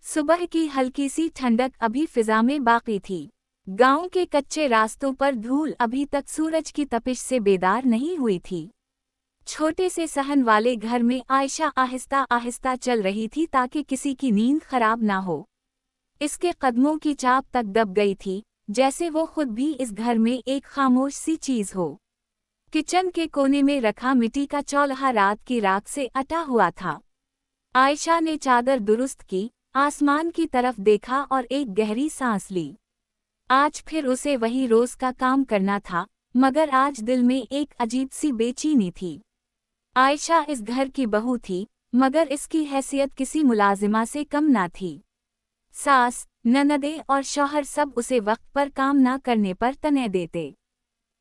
सुबह की हल्की सी ठंडक अभी फिजा में बाकी थी। गांव के कच्चे रास्तों पर धूल अभी तक सूरज की तपिश से बेदार नहीं हुई थी। छोटे से सहन वाले घर में आयशा आहिस्ता आहिस्ता चल रही थी ताकि किसी की नींद खराब ना हो। इसके कदमों की चाप तक दब गई थी, जैसे वो खुद भी इस घर में एक खामोश सी चीज हो। किचन के कोने में रखा मिट्टी का चौल्हा रात की राख से अटा हुआ था। आयशा ने चादर दुरुस्त की, आसमान की तरफ देखा और एक गहरी सांस ली। आज फिर उसे वही रोज का काम करना था, मगर आज दिल में एक अजीब सी बेचैनी थी। आयशा इस घर की बहू थी, मगर इसकी हैसियत किसी मुलाजिमा से कम ना थी। सास, ननदें और शौहर सब उसे वक्त पर काम ना करने पर तने देते।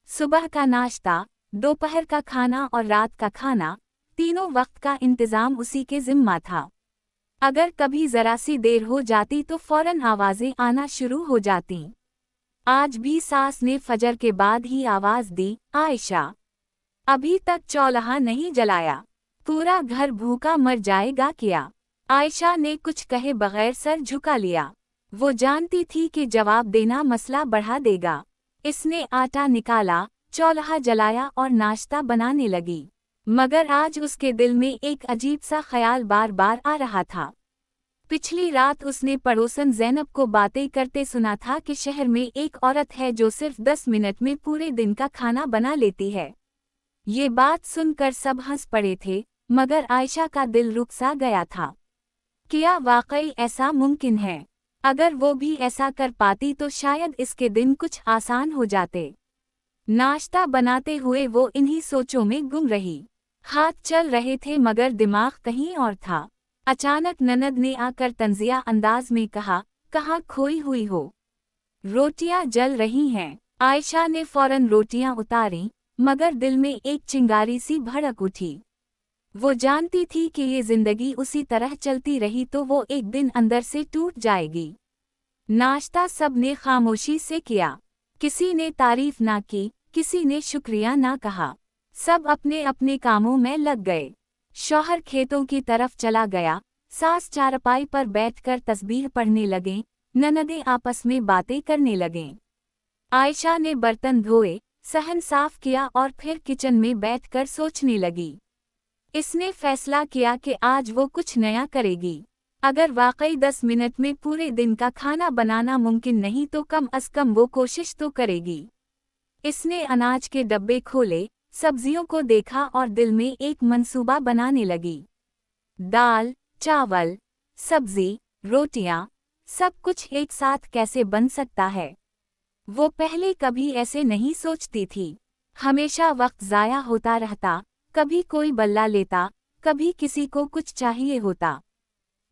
सुबह का नाश्ता, दोपहर का खाना और रात का खाना, तीनों वक्त का इंतजाम उसी के जिम्मा था। अगर कभी जरा सी देर हो जाती तो फौरन आवाजें आना शुरू हो जातीं। आज भी सास ने फजर के बाद ही आवाज दी, आयशा, अभी तक चौल्हा नहीं जलाया, पूरा घर भूखा मर जाएगा क्या? आयशा ने कुछ कहे बगैर सर झुका लिया। वो जानती थी कि जवाब देना मसला बढ़ा देगा। इसने आटा निकाला, चौल्हा जलाया और नाश्ता बनाने लगी। मगर आज उसके दिल में एक अजीब सा ख्याल बार बार आ रहा था। पिछली रात उसने पड़ोसन ज़ैनब को बातें करते सुना था कि शहर में एक औरत है जो सिर्फ 10 मिनट में पूरे दिन का खाना बना लेती है। ये बात सुनकर सब हंस पड़े थे, मगर आयशा का दिल रुक सा गया था। क्या वाकई ऐसा मुमकिन है? अगर वो भी ऐसा कर पाती तो शायद इसके दिन कुछ आसान हो जाते। नाश्ता बनाते हुए वो इन्हीं सोचों में गुम रही। हाथ चल रहे थे मगर दिमाग कहीं और था। अचानक ननद ने आकर तंजिया अंदाज में कहा, कहाँ खोई हुई हो? रोटियां जल रही हैं। आयशा ने फौरन रोटियां उतारीं, मगर दिल में एक चिंगारी सी भड़क उठी। वो जानती थी कि ये जिंदगी उसी तरह चलती रही तो वो एक दिन अंदर से टूट जाएगी। नाश्ता सब ने खामोशी से किया। किसी ने तारीफ ना की, किसी ने शुक्रिया ना कहा। सब अपने अपने कामों में लग गए। शौहर खेतों की तरफ चला गया, सास चारपाई पर बैठकर तस्बीह पढ़ने लगें, ननदें आपस में बातें करने लगें। आयशा ने बर्तन धोए, सहन साफ किया और फिर किचन में बैठकर सोचने लगी। इसने फैसला किया कि आज वो कुछ नया करेगी। अगर वाकई 10 मिनट में पूरे दिन का खाना बनाना मुमकिन नहीं तो कम अज कम वो कोशिश तो करेगी। इसने अनाज के डब्बे खोले, सब्जियों को देखा और दिल में एक मंसूबा बनाने लगी। दाल, चावल, सब्जी, रोटियां, सब कुछ एक साथ कैसे बन सकता है? वो पहले कभी ऐसे नहीं सोचती थी। हमेशा वक्त ज़ाया होता रहता, कभी कोई बल्ला लेता, कभी किसी को कुछ चाहिए होता।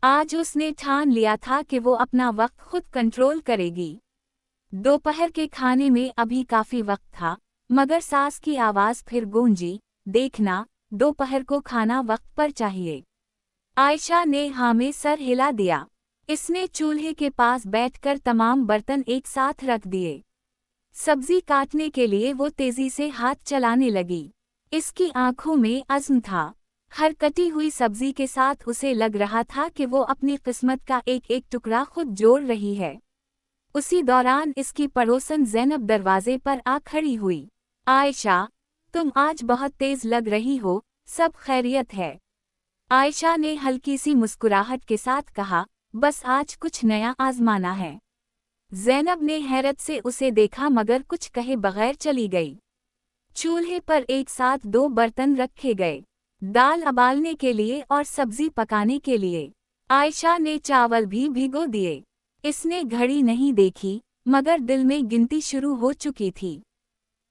आज उसने ठान लिया था कि वो अपना वक्त खुद कंट्रोल करेगी। दोपहर के खाने में अभी काफी वक्त था, मगर सास की आवाज फिर गूंजी, देखना, दोपहर को खाना वक्त पर चाहिए। आयशा ने हाँ में सर हिला दिया। इसने चूल्हे के पास बैठकर तमाम बर्तन एक साथ रख दिए। सब्जी काटने के लिए वो तेजी से हाथ चलाने लगी। इसकी आंखों में अज़्म था। हर कटी हुई सब्जी के साथ उसे लग रहा था कि वो अपनी किस्मत का एक एक टुकड़ा खुद जोड़ रही है। उसी दौरान इसकी पड़ोसन ज़ैनब दरवाजे पर आ खड़ी हुई। आयशा, तुम आज बहुत तेज लग रही हो, सब खैरियत है? आयशा ने हल्की सी मुस्कुराहट के साथ कहा, बस आज कुछ नया आजमाना है। ज़ैनब ने हैरत से उसे देखा मगर कुछ कहे बगैर चली गई। चूल्हे पर एक साथ 2 बर्तन रखे गए, दाल उबालने के लिए और सब्जी पकाने के लिए। आयशा ने चावल भी भिगो दिए। इसने घड़ी नहीं देखी, मगर दिल में गिनती शुरू हो चुकी थी।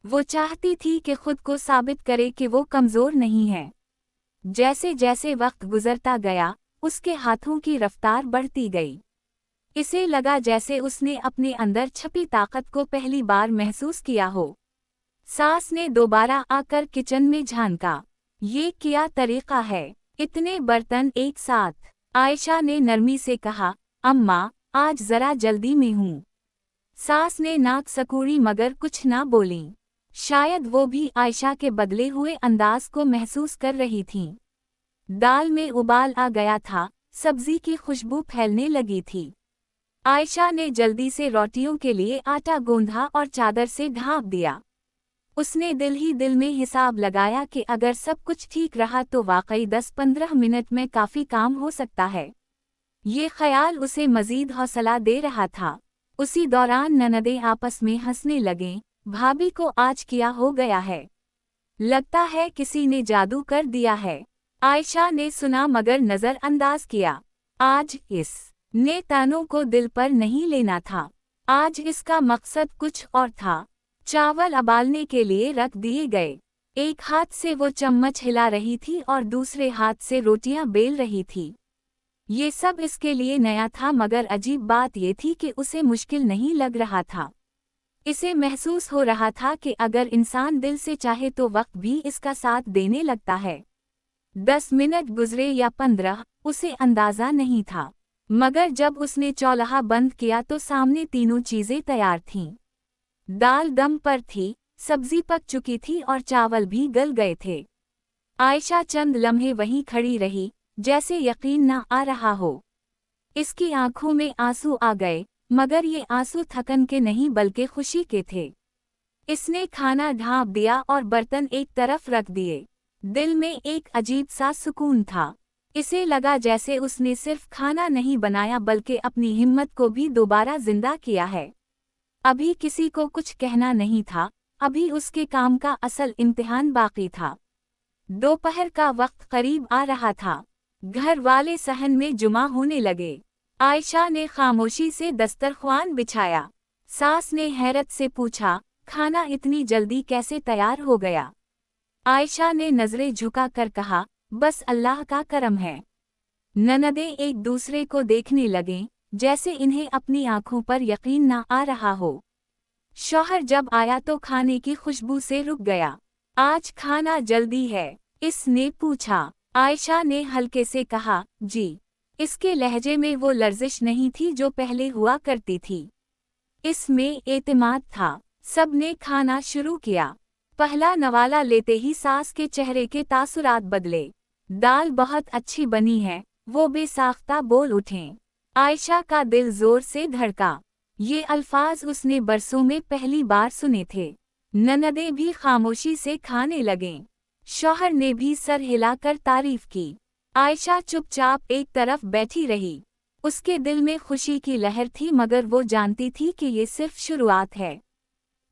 वो चाहती थी कि खुद को साबित करे कि वो कमज़ोर नहीं है। जैसे जैसे वक्त गुजरता गया, उसके हाथों की रफ्तार बढ़ती गई। इसे लगा जैसे उसने अपने अंदर छपी ताकत को पहली बार महसूस किया हो। सास ने दोबारा आकर किचन में झांका। ये क्या तरीका है, इतने बर्तन एक साथ? आयशा ने नरमी से कहा, अम्मा, आज जरा जल्दी में हूँ। सास ने नाक सकुड़ी मगर कुछ ना बोली। शायद वो भी आयशा के बदले हुए अंदाज को महसूस कर रही थीं। दाल में उबाल आ गया था, सब्जी की खुशबू फैलने लगी थी। आयशा ने जल्दी से रोटियों के लिए आटा गूंधा और चादर से ढाँप दिया। उसने दिल ही दिल में हिसाब लगाया कि अगर सब कुछ ठीक रहा तो वाकई 10-15 मिनट में काफ़ी काम हो सकता है। ये ख्याल उसे मज़ीद हौसला दे रहा था। उसी दौरान ननदें आपस में हंसने लगीं, भाभी को आज क्या हो गया है? लगता है किसी ने जादू कर दिया है। आयशा ने सुना मगर नज़रअंदाज किया। आज ने तानों को दिल पर नहीं लेना था। आज इसका मकसद कुछ और था। चावल उबालने के लिए रख दिए गए। एक हाथ से वो चम्मच हिला रही थी और दूसरे हाथ से रोटियां बेल रही थी। ये सब इसके लिए नया था मगर अजीब बात ये थी कि उसे मुश्किल नहीं लग रहा था। इसे महसूस हो रहा था कि अगर इंसान दिल से चाहे तो वक्त भी इसका साथ देने लगता है। 10 मिनट गुजरे या 15, उसे अंदाज़ा नहीं था, मगर जब उसने चौल्हा बंद किया तो सामने तीनों चीज़ें तैयार थीं। दाल दम पर थी, सब्जी पक चुकी थी और चावल भी गल गए थे। आयशा चंद लम्हे वहीं खड़ी रही, जैसे यकीन न आ रहा हो। इसकी आंखों में आंसू आ गए, मगर ये आंसू थकन के नहीं बल्कि खुशी के थे। इसने खाना ढाँप दिया और बर्तन एक तरफ रख दिए। दिल में एक अजीब सा सुकून था। इसे लगा जैसे उसने सिर्फ खाना नहीं बनाया बल्कि अपनी हिम्मत को भी दोबारा जिंदा किया है। अभी किसी को कुछ कहना नहीं था, अभी उसके काम का असल इम्तिहान बाकी था। दोपहर का वक्त करीब आ रहा था। घर वाले सहन में जुमा होने लगे। आयशा ने खामोशी से दस्तरख्वान बिछाया। सास ने हैरत से पूछा, खाना इतनी जल्दी कैसे तैयार हो गया? आयशा ने नजरें झुका कर कहा, बस अल्लाह का करम है। ननदें एक दूसरे को देखने लगीं, जैसे इन्हें अपनी आंखों पर यकीन न आ रहा हो। शौहर जब आया तो खाने की खुशबू से रुक गया। आज खाना जल्दी है? इसने पूछा। आयशा ने हल्के से कहा, जी। इसके लहजे में वो लर्जिश नहीं थी जो पहले हुआ करती थी। इसमें एतमाद था। सबने खाना शुरू किया। पहला नवाला लेते ही सास के चेहरे के तासुरात बदले। दाल बहुत अच्छी बनी है, वो बेसाख्ता बोल उठें। आयशा का दिल जोर से धड़का। ये अल्फाज उसने बरसों में पहली बार सुने थे। ननदें भी खामोशी से खाने लगें। शौहर ने भी सर हिलाकर तारीफ की। आयशा चुपचाप एक तरफ बैठी रही। उसके दिल में खुशी की लहर थी मगर वो जानती थी कि ये सिर्फ शुरुआत है।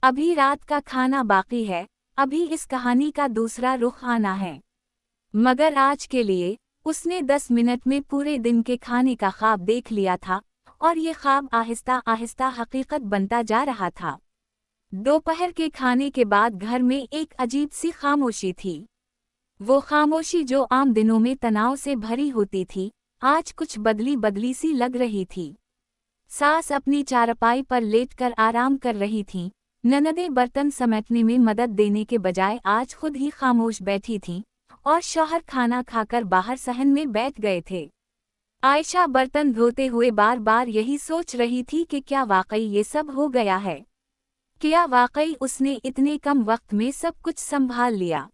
अभी रात का खाना बाकी है, अभी इस कहानी का दूसरा रुख आना है। मगर आज के लिए उसने 10 मिनट में पूरे दिन के खाने का ख्वाब देख लिया था और ये ख्वाब आहिस्ता आहिस्ता हकीकत बनता जा रहा था। दोपहर के खाने के बाद घर में एक अजीब सी खामोशी थी। वो खामोशी जो आम दिनों में तनाव से भरी होती थी, आज कुछ बदली बदली सी लग रही थी। सास अपनी चारपाई पर लेटकर आराम कर रही थीं, ननदें बर्तन समेटने में मदद देने के बजाय आज खुद ही खामोश बैठी थीं और शौहर खाना खाकर बाहर सहन में बैठ गए थे। आयशा बर्तन धोते हुए बार बार यही सोच रही थी कि क्या वाकई ये सब हो गया है? क्या वाकई उसने इतने कम वक्त में सब कुछ संभाल लिया?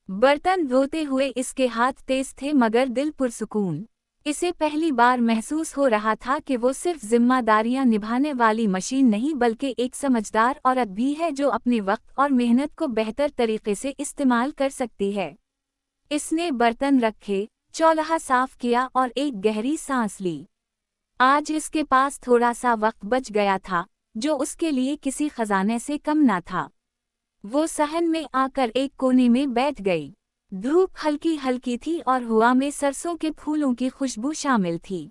बर्तन धोते हुए इसके हाथ तेज थे मगर दिल पुरसुकून। इसे पहली बार महसूस हो रहा था कि वो सिर्फ जिम्मेदारियां निभाने वाली मशीन नहीं बल्कि एक समझदार औरत भी है जो अपने वक्त और मेहनत को बेहतर तरीके से इस्तेमाल कर सकती है। इसने बर्तन रखे, चौल्हा साफ किया और एक गहरी सांस ली। आज इसके पास थोड़ा सा वक्त बच गया था, जो उसके लिए किसी खजाने से कम ना था। वो सहन में आकर एक कोने में बैठ गई। धूप हल्की हल्की थी और हवा में सरसों के फूलों की खुशबू शामिल थी।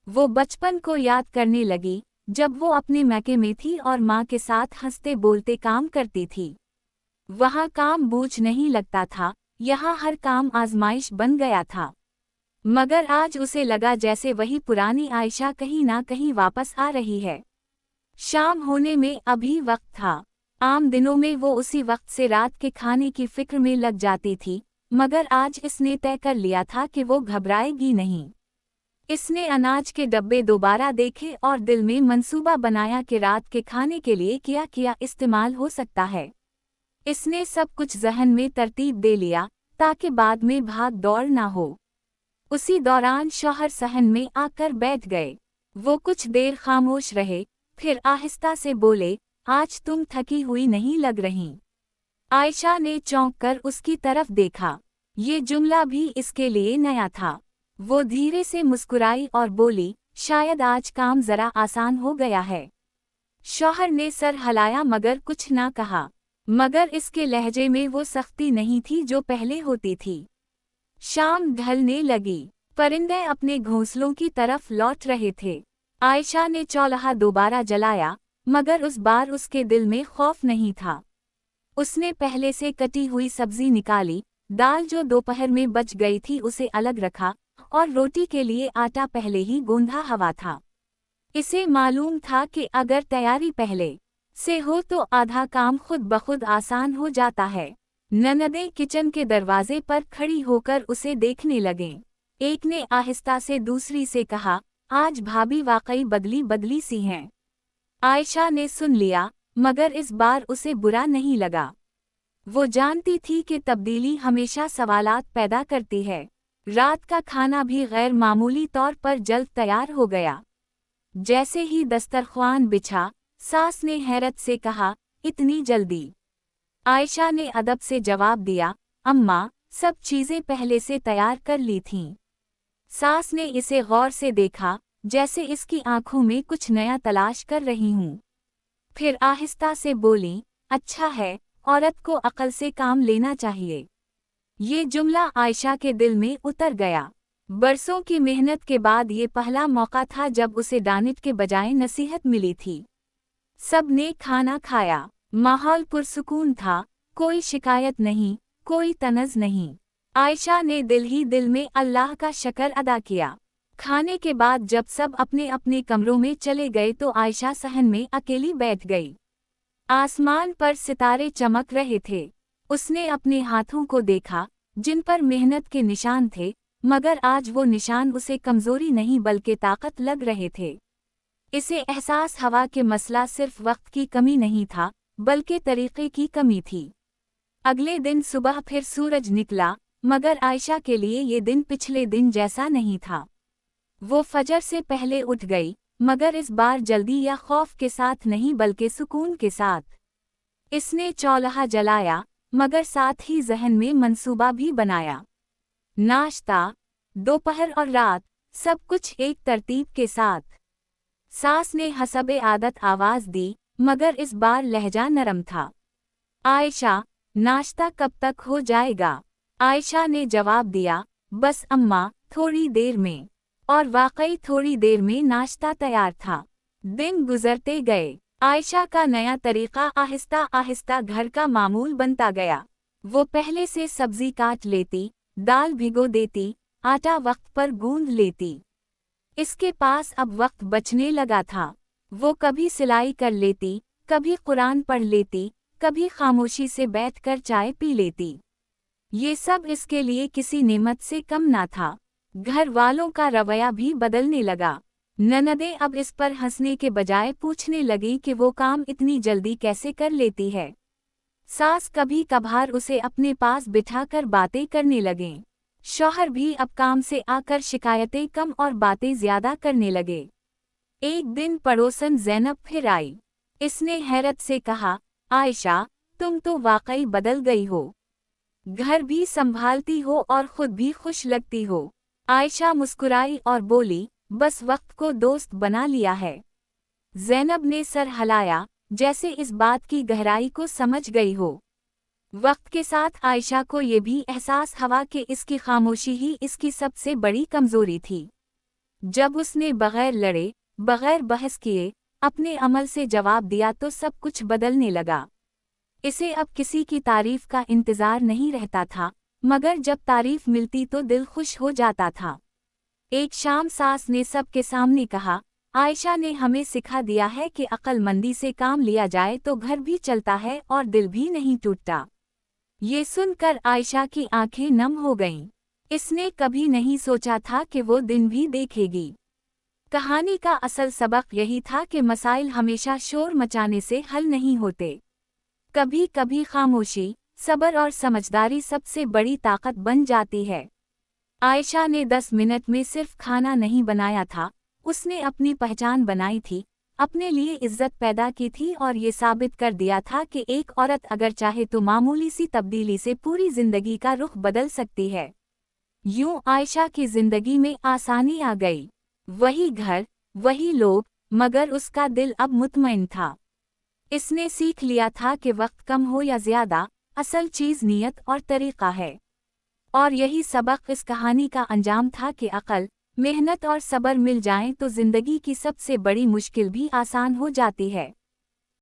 वो बचपन को याद करने लगी, जब वो अपने मैके में थी और माँ के साथ हंसते बोलते काम करती थी। वहाँ काम बोझ नहीं लगता था, यहाँ हर काम आजमाइश बन गया था। मगर आज उसे लगा जैसे वही पुरानी आयशा कहीं ना कहीं वापस आ रही है। शाम होने में अभी वक्त था। आम दिनों में वो उसी वक्त से रात के खाने की फिक्र में लग जाती थी, मगर आज इसने तय कर लिया था कि वो घबराएगी नहीं। इसने अनाज के डब्बे दोबारा देखे और दिल में मंसूबा बनाया कि रात के खाने के लिए क्या इस्तेमाल हो सकता है। इसने सब कुछ ज़हन में तरतीब दे लिया ताकि बाद में भाग दौड़ ना हो। उसी दौरान शौहर सहन में आकर बैठ गए। वो कुछ देर खामोश रहे, फिर आहिस्ता से बोले, आज तुम थकी हुई नहीं लग रही। आयशा ने चौंक कर उसकी तरफ देखा। ये जुमला भी इसके लिए नया था। वो धीरे से मुस्कुराई और बोली, शायद आज काम जरा आसान हो गया है। शौहर ने सर हिलाया मगर कुछ ना कहा, मगर इसके लहजे में वो सख्ती नहीं थी जो पहले होती थी। शाम ढलने लगी, परिंदे अपने घोंसलों की तरफ लौट रहे थे। आयशा ने चौल्हा दोबारा जलाया, मगर उस बार उसके दिल में खौफ नहीं था। उसने पहले से कटी हुई सब्जी निकाली, दाल जो दोपहर में बच गई थी उसे अलग रखा, और रोटी के लिए आटा पहले ही गूंधा हुआ था। इसे मालूम था कि अगर तैयारी पहले से हो तो आधा काम खुद बखुद आसान हो जाता है। ननदें किचन के दरवाजे पर खड़ी होकर उसे देखने लगें। एक ने आहिस्ता से दूसरी से कहा, आज भाभी वाकई बदली बदली सी हैं। आयशा ने सुन लिया, मगर इस बार उसे बुरा नहीं लगा। वो जानती थी कि तब्दीली हमेशा सवालात पैदा करती है। रात का खाना भी गैर मामूली तौर पर जल्द तैयार हो गया। जैसे ही दस्तरख्वान बिछा, सास ने हैरत से कहा, इतनी जल्दी? आयशा ने अदब से जवाब दिया, अम्मा, सब चीज़ें पहले से तैयार कर ली थीं। सास ने इसे गौर से देखा, जैसे इसकी आंखों में कुछ नया तलाश कर रही हूँ। फिर आहिस्ता से बोली, अच्छा है, औरत को अक्ल से काम लेना चाहिए। ये जुमला आयशा के दिल में उतर गया। बरसों की मेहनत के बाद ये पहला मौका था जब उसे डांट के बजाय नसीहत मिली थी। सब ने खाना खाया, माहौल पुरसुकून था, कोई शिकायत नहीं, कोई तनज़ नहीं। आयशा ने दिल ही दिल में अल्लाह का शुक्र अदा किया। खाने के बाद जब सब अपने अपने कमरों में चले गए तो आयशा सहन में अकेली बैठ गई। आसमान पर सितारे चमक रहे थे। उसने अपने हाथों को देखा, जिन पर मेहनत के निशान थे, मगर आज वो निशान उसे कमजोरी नहीं बल्कि ताकत लग रहे थे। इसे एहसास हुआ कि मसला सिर्फ वक्त की कमी नहीं था, बल्कि तरीके की कमी थी। अगले दिन सुबह फिर सूरज निकला, मगर आयशा के लिए ये दिन पिछले दिन जैसा नहीं था। वो फजर से पहले उठ गई, मगर इस बार जल्दी या खौफ के साथ नहीं बल्कि सुकून के साथ। इसने चौल्हा जलाया, मगर साथ ही जहन में मंसूबा भी बनाया। नाश्ता, दोपहर और रात, सब कुछ एक तरतीब के साथ। सास ने हसबे आदत आवाज दी, मगर इस बार लहजा नरम था। आयशा, नाश्ता कब तक हो जाएगा? आयशा ने जवाब दिया, बस अम्मा, थोड़ी देर में। और वाकई थोड़ी देर में नाश्ता तैयार था। दिन गुजरते गए। आयशा का नया तरीका आहिस्ता आहिस्ता घर का मामूल बनता गया। वो पहले से सब्जी काट लेती, दाल भिगो देती, आटा वक्त पर गूंद लेती। इसके पास अब वक्त बचने लगा था। वो कभी सिलाई कर लेती, कभी कुरान पढ़ लेती, कभी खामोशी से बैठकर चाय पी लेती। ये सब इसके लिए किसी नेमत से कम ना था। घर वालों का रवैया भी बदलने लगा। ननदें अब इस पर हंसने के बजाय पूछने लगी कि वो काम इतनी जल्दी कैसे कर लेती है। सास कभी कभार उसे अपने पास बिठाकर बातें करने लगें। शौहर भी अब काम से आकर शिकायतें कम और बातें ज्यादा करने लगे। एक दिन पड़ोसन ज़ैनब फिर आई। इसने हैरत से कहा, आयशा, तुम तो वाकई बदल गई हो। घर भी संभालती हो और खुद भी खुश लगती हो। आयशा मुस्कुराई और बोली, बस वक्त को दोस्त बना लिया है। ज़ैनब ने सर हिलाया, जैसे इस बात की गहराई को समझ गई हो। वक्त के साथ आयशा को ये भी एहसास हुआ कि इसकी खामोशी ही इसकी सबसे बड़ी कमजोरी थी। जब उसने बगैर लड़े, बगैर बहस किए, अपने अमल से जवाब दिया तो सब कुछ बदलने लगा। इसे अब किसी की तारीफ का इंतजार नहीं रहता था, मगर जब तारीफ मिलती तो दिल खुश हो जाता था। एक शाम सास ने सबके सामने कहा, आयशा ने हमें सिखा दिया है कि अक्लमंदी से काम लिया जाए तो घर भी चलता है और दिल भी नहीं टूटता। ये सुनकर आयशा की आंखें नम हो गईं। इसने कभी नहीं सोचा था कि वो दिन भी देखेगी। कहानी का असल सबक यही था कि मसाइल हमेशा शोर मचाने से हल नहीं होते। कभी कभी खामोशी, सब्र और समझदारी सबसे बड़ी ताकत बन जाती है। आयशा ने 10 मिनट में सिर्फ खाना नहीं बनाया था, उसने अपनी पहचान बनाई थी, अपने लिए इज्जत पैदा की थी और ये साबित कर दिया था कि एक औरत अगर चाहे तो मामूली सी तब्दीली से पूरी जिंदगी का रुख बदल सकती है। यूं आयशा की जिंदगी में आसानी आ गई। वही घर, वही लोग, मगर उसका दिल अब मुतमईन था। इसने सीख लिया था कि वक्त कम हो या ज्यादा, असल चीज नियत और तरीका है। और यही सबक इस कहानी का अंजाम था कि अक्ल, मेहनत और सब्र मिल जाएं तो जिंदगी की सबसे बड़ी मुश्किल भी आसान हो जाती है।